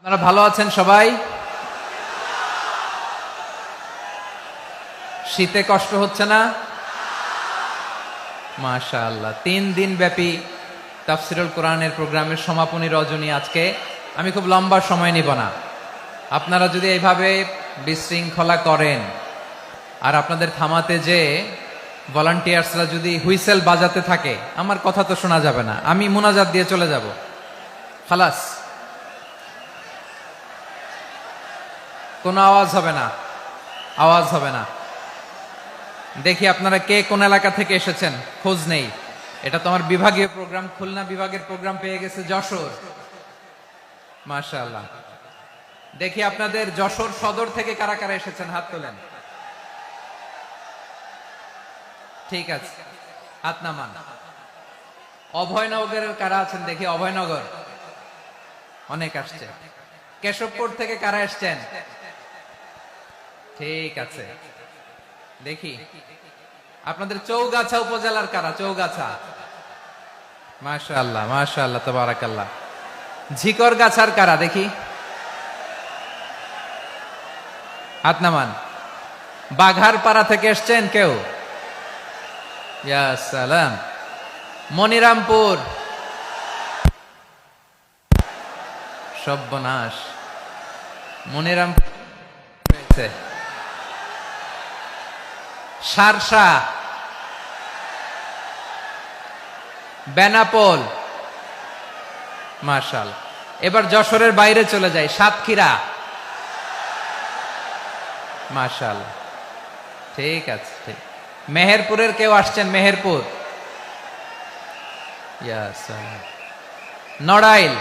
আপনারা ভালো আছেন সবাই? শীতে কষ্ট হচ্ছে না? মাশাআল্লাহ। 3 দিন ব্যাপী তাফসিরুল কোরআনের প্রোগ্রামের সমাপনী রজনী আজকে। আমি খুব লম্বা সময় নিব না। আপনারা যদি এইভাবে বিশৃঙ্খলা করেন আর আপনাদের থামাতে যে ভলান্টিয়ার্সরা যদি হুইসেল বাজাতে থাকে, আমার কথা তো শোনা যাবে না, আমি মুনাজাত দিয়ে চলে যাব। খালাস, কোনো আওয়াজ হবে না, আওয়াজ হবে না। দেখি আপনারা কে কোন এলাকা থেকে এসেছেন, খোঁজ নেই। এটা তোমার বিভাগীয় প্রোগ্রাম, খুলনা বিভাগের প্রোগ্রাম পেয়ে গেছে যশোর। মাশাআল্লাহ। দেখি আপনাদের যশোর সদর থেকে কারা কারা এসেছেন, হাত তোলেন। ঠিক আছে, হাত নামান। অভয়নগরের কারা আছেন দেখি? অভয়নগর অনেক আসছে। কেশবপুর থেকে কারা এসছেন? ঠিক আছে, দেখি আপনাদের চৌগাছা উপজেলার কারা? চৌগাছা, মাশাআল্লাহ মাশাআল্লাহ তাবারাকাল্লাহ। ঝিকরগাছার কারা দেখি? হাত নামান। বাঘারপাড়া থেকে এসছেন কেউ? ইয়া সালাম। মনিরামপুর, সর্বনাশ। মনিরামপুর হয়েছে। সারসা, বেনাপোল, মাশাআল্লাহ। এবার যশোরের বাইরে চলে যায়, সাতক্ষীরা, মাশাআল্লাহ। ঠিক আছে, ঠিক। মেহেরপুরের কেউ আসছেন? মেহেরপুর, ইয়া সালাম। নড়াইল,